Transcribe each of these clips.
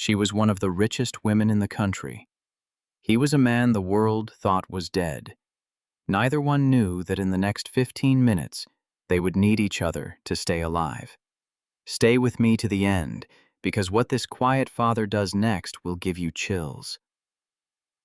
She was one of the richest women in the country. He was a man the world thought was dead. Neither one knew that in the next 15 minutes, they would need each other to stay alive. Stay with me to the end, because what this quiet father does next will give you chills.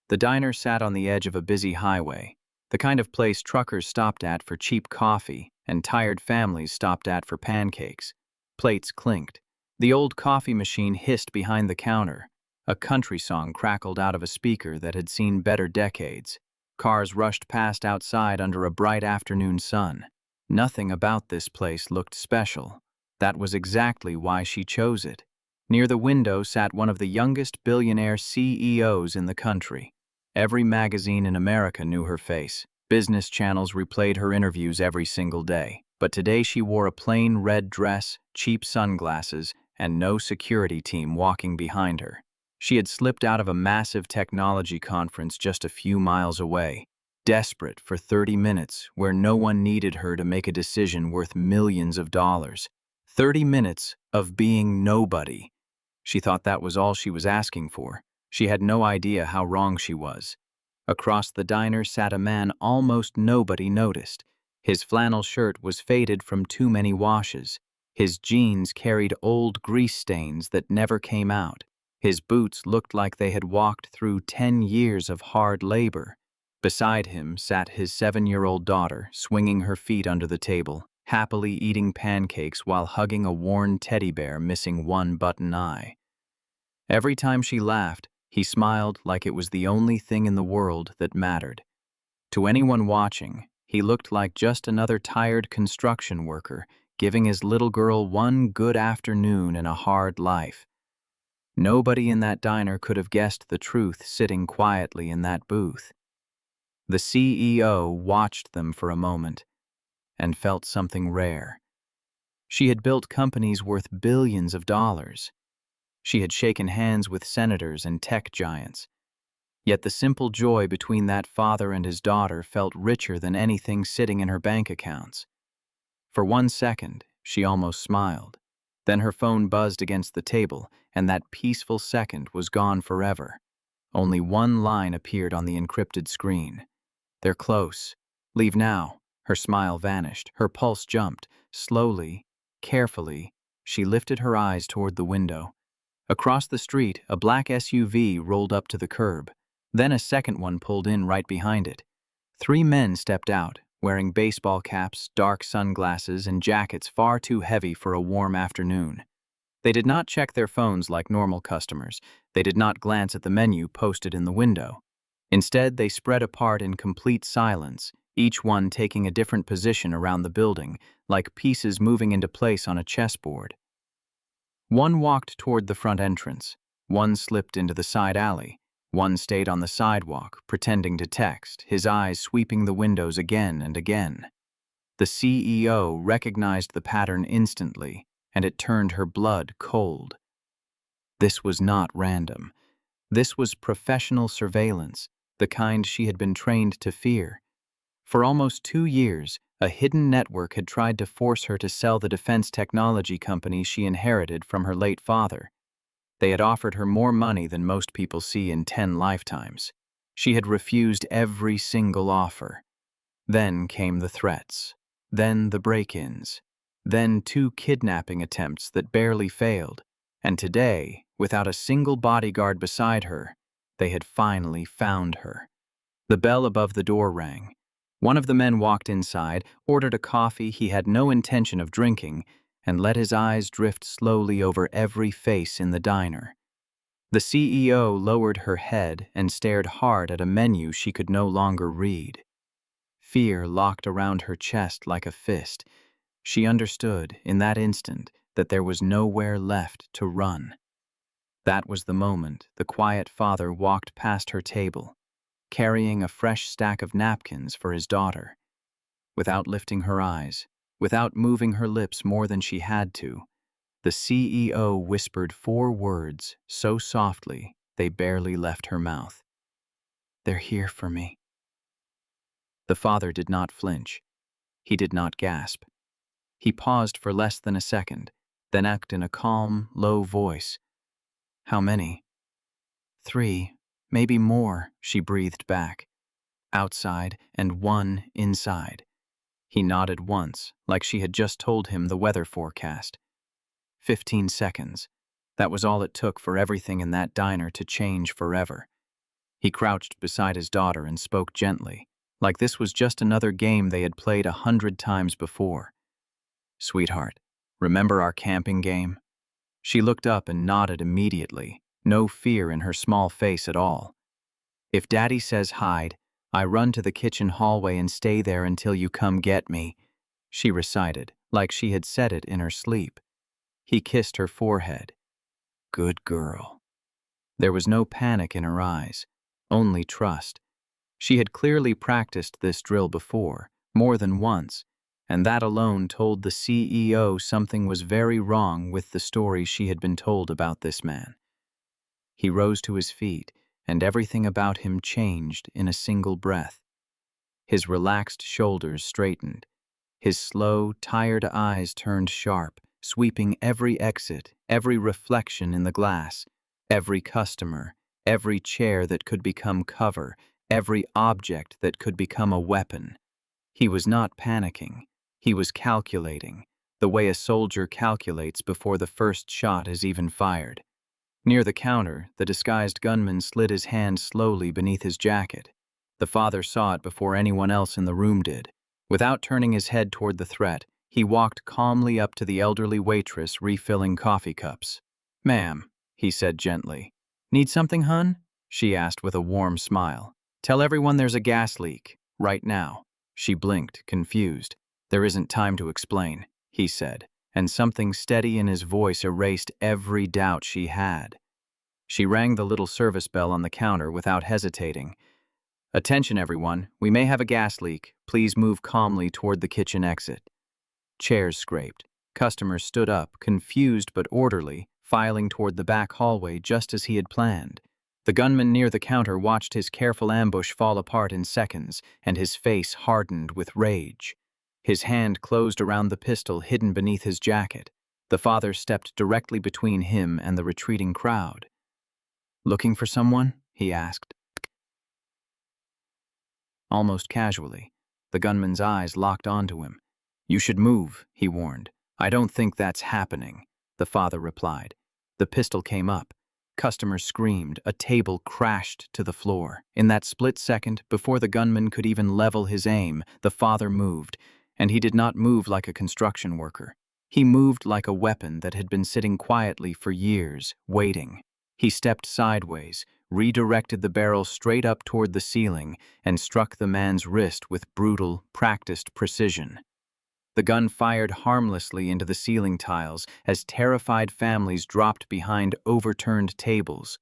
The diner sat on the edge of a busy highway, the kind of place truckers stopped at for cheap coffee and tired families stopped at for pancakes. Plates clinked. The old coffee machine hissed behind the counter. A country song crackled out of a speaker that had seen better decades. Cars rushed past outside under a bright afternoon sun. Nothing about this place looked special. That was exactly why she chose it. Near the window sat one of the youngest billionaire CEOs in the country. Every magazine in America knew her face. Business channels replayed her interviews every single day. But today she wore a plain red dress, cheap sunglasses, and no security team walking behind her. She had slipped out of a massive technology conference just a few miles away, desperate for 30 minutes where no one needed her to make a decision worth millions of dollars. 30 minutes of being nobody. She thought that was all she was asking for. She had no idea how wrong she was. Across the diner sat a man almost nobody noticed. His flannel shirt was faded from too many washes. His jeans carried old grease stains that never came out. His boots looked like they had walked through 10 years of hard labor. Beside him sat his 7-year-old daughter, swinging her feet under the table, happily eating pancakes while hugging a worn teddy bear missing one button eye. Every time she laughed, he smiled like it was the only thing in the world that mattered. To anyone watching, he looked like just another tired construction worker, giving his little girl one good afternoon in a hard life. Nobody in that diner could have guessed the truth sitting quietly in that booth. The CEO watched them for a moment and felt something rare. She had built companies worth billions of dollars. She had shaken hands with senators and tech giants. Yet the simple joy between that father and his daughter felt richer than anything sitting in her bank accounts. For 1 second, she almost smiled. Then her phone buzzed against the table, and that peaceful second was gone forever. Only one line appeared on the encrypted screen. "They're close. Leave now." Her smile vanished. Her pulse jumped. Slowly, carefully, she lifted her eyes toward the window. Across the street, a black SUV rolled up to the curb. Then a second one pulled in right behind it. 3 men stepped out, wearing baseball caps, dark sunglasses, and jackets far too heavy for a warm afternoon. They did not check their phones like normal customers. They did not glance at the menu posted in the window. Instead, they spread apart in complete silence, each one taking a different position around the building, like pieces moving into place on a chessboard. One walked toward the front entrance. One slipped into the side alley. One stayed on the sidewalk, pretending to text, his eyes sweeping the windows again and again. The CEO recognized the pattern instantly, and it turned her blood cold. This was not random. This was professional surveillance, the kind she had been trained to fear. For almost 2 years, a hidden network had tried to force her to sell the defense technology company she inherited from her late father. They had offered her more money than most people see in 10 lifetimes. She had refused every single offer. Then came the threats. Then the break-ins. Then 2 kidnapping attempts that barely failed. And today, without a single bodyguard beside her, they had finally found her. The bell above the door rang. One of the men walked inside, ordered a coffee he had no intention of drinking, and let his eyes drift slowly over every face in the diner. The CEO lowered her head and stared hard at a menu she could no longer read. Fear locked around her chest like a fist. She understood, in that instant, that there was nowhere left to run. That was the moment the quiet father walked past her table, carrying a fresh stack of napkins for his daughter. Without lifting her eyes, without moving her lips more than she had to, the CEO whispered 4 words so softly they barely left her mouth. "They're here for me." The father did not flinch. He did not gasp. He paused for less than a second, then asked in a calm, low voice, How many? 3, maybe more, she breathed back. Outside and 1 inside. He nodded once, like she had just told him the weather forecast. 15 seconds. That was all it took for everything in that diner to change forever. He crouched beside his daughter and spoke gently, like this was just another game they had played 100 times before. Sweetheart, remember our camping game? She looked up and nodded immediately, no fear in her small face at all. If Daddy says hide, I run to the kitchen hallway and stay there until you come get me, she recited, like she had said it in her sleep. He kissed her forehead. Good girl. There was no panic in her eyes, only trust. She had clearly practiced this drill before, more than once, and that alone told the CEO something was very wrong with the story she had been told about this man. He rose to his feet, and everything about him changed in a single breath. His relaxed shoulders straightened. His slow, tired eyes turned sharp, sweeping every exit, every reflection in the glass, every customer, every chair that could become cover, every object that could become a weapon. He was not panicking. He was calculating, the way a soldier calculates before the first shot is even fired. Near the counter, the disguised gunman slid his hand slowly beneath his jacket. The father saw it before anyone else in the room did. Without turning his head toward the threat, he walked calmly up to the elderly waitress refilling coffee cups. Ma'am, he said gently. Need something, hun? She asked with a warm smile. Tell everyone there's a gas leak, right now. She blinked, confused. There isn't time to explain, he said, and something steady in his voice erased every doubt she had. She rang the little service bell on the counter without hesitating. Attention, everyone. We may have a gas leak. Please move calmly toward the kitchen exit. Chairs scraped. Customers stood up, confused but orderly, filing toward the back hallway just as he had planned. The gunman near the counter watched his careful ambush fall apart in seconds, and his face hardened with rage. His hand closed around the pistol hidden beneath his jacket. The father stepped directly between him and the retreating crowd. Looking for someone? He asked. Almost casually, the gunman's eyes locked onto him. You should move, he warned. I don't think that's happening, the father replied. The pistol came up. Customers screamed. A table crashed to the floor. In that split second, before the gunman could even level his aim, the father moved, and he did not move like a construction worker. He moved like a weapon that had been sitting quietly for years, waiting. He stepped sideways, redirected the barrel straight up toward the ceiling, and struck the man's wrist with brutal, practiced precision. The gun fired harmlessly into the ceiling tiles as terrified families dropped behind overturned tables.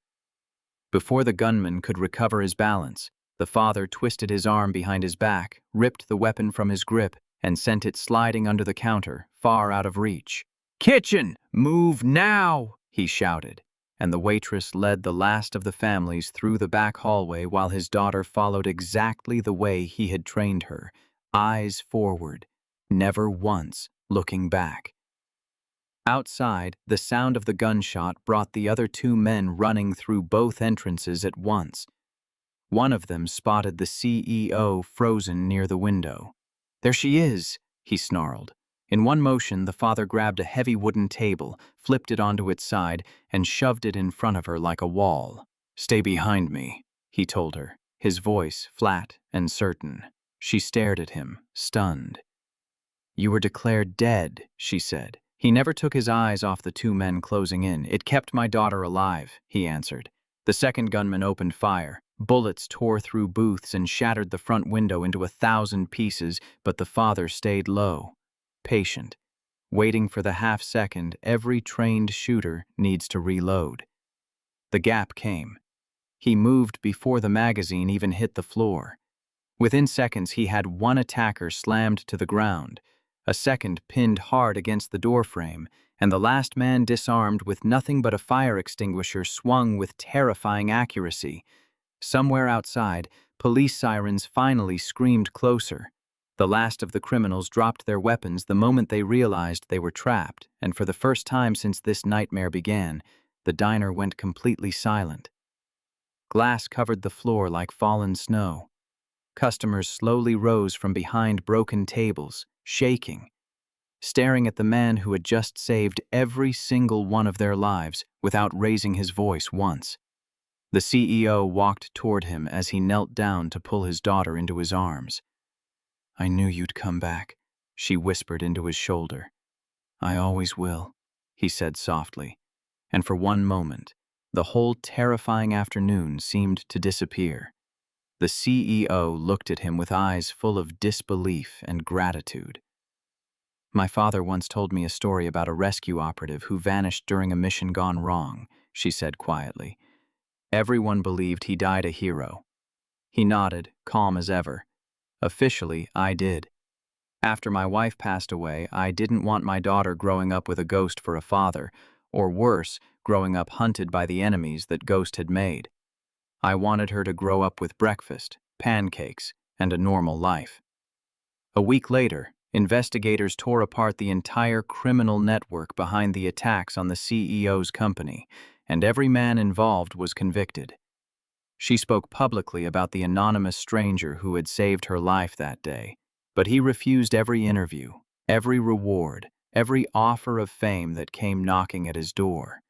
Before the gunman could recover his balance, the father twisted his arm behind his back, ripped the weapon from his grip, and sent it sliding under the counter, far out of reach. "Kitchen! Move now!" he shouted, and the waitress led the last of the families through the back hallway while his daughter followed exactly the way he had trained her, eyes forward, never once looking back. Outside, the sound of the gunshot brought the other 2 men running through both entrances at once. One of them spotted the CEO frozen near the window. "There she is," he snarled. In one motion, the father grabbed a heavy wooden table, flipped it onto its side, and shoved it in front of her like a wall. "Stay behind me," he told her, his voice flat and certain. She stared at him, stunned. "You were declared dead," she said. He never took his eyes off the 2 men closing in. "It kept my daughter alive," he answered. The second gunman opened fire. Bullets tore through booths and shattered the front window into 1,000 pieces, but the father stayed low, patient, waiting for the half-second every trained shooter needs to reload. The gap came. He moved before the magazine even hit the floor. Within seconds, he had one attacker slammed to the ground, a second pinned hard against the doorframe, and the last man disarmed with nothing but a fire extinguisher swung with terrifying accuracy. Somewhere outside, police sirens finally screamed closer. The last of the criminals dropped their weapons the moment they realized they were trapped, and for the first time since this nightmare began, the diner went completely silent. Glass covered the floor like fallen snow. Customers slowly rose from behind broken tables, shaking, staring at the man who had just saved every single one of their lives without raising his voice once. The CEO walked toward him as he knelt down to pull his daughter into his arms. "I knew you'd come back," she whispered into his shoulder. "I always will," he said softly, and for one moment, the whole terrifying afternoon seemed to disappear. The CEO looked at him with eyes full of disbelief and gratitude. "My father once told me a story about a rescue operative who vanished during a mission gone wrong," she said quietly. "Everyone believed he died a hero." He nodded, calm as ever. "Officially, I did. After my wife passed away, I didn't want my daughter growing up with a ghost for a father, or worse, growing up hunted by the enemies that Ghost had made. I wanted her to grow up with breakfast, pancakes, and a normal life." A week later, investigators tore apart the entire criminal network behind the attacks on the CEO's company, and every man involved was convicted. She spoke publicly about the anonymous stranger who had saved her life that day, but he refused every interview, every reward, every offer of fame that came knocking at his door.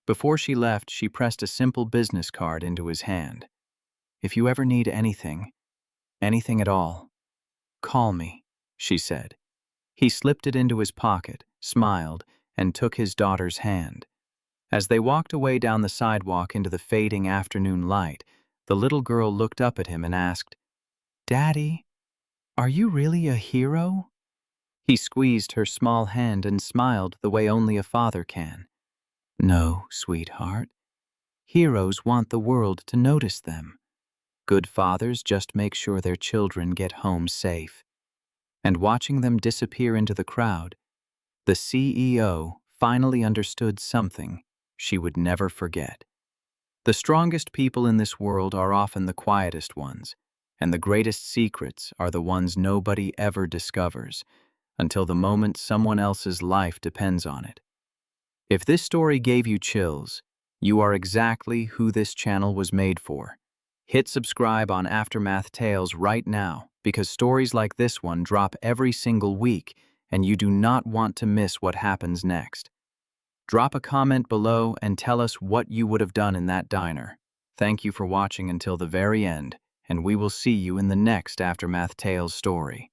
Before she left, she pressed a simple business card into his hand. "If you ever need anything at all, call me," she said. He slipped it into his pocket, smiled, and took his daughter's hand. As they walked away down the sidewalk into the fading afternoon light, the little girl looked up at him and asked, "Daddy, are you really a hero?" He squeezed her small hand and smiled the way only a father can. "No, sweetheart. Heroes want the world to notice them. Good fathers just make sure their children get home safe." And watching them disappear into the crowd, the CEO finally understood something she would never forget. The strongest people in this world are often the quietest ones, and the greatest secrets are the ones nobody ever discovers until the moment someone else's life depends on it. If this story gave you chills, you are exactly who this channel was made for. Hit subscribe on Aftermath Tales right now, because stories like this one drop every single week, and you do not want to miss what happens next. Drop a comment below and tell us what you would have done in that diner. Thank you for watching until the very end, and we will see you in the next Aftermath Tales story.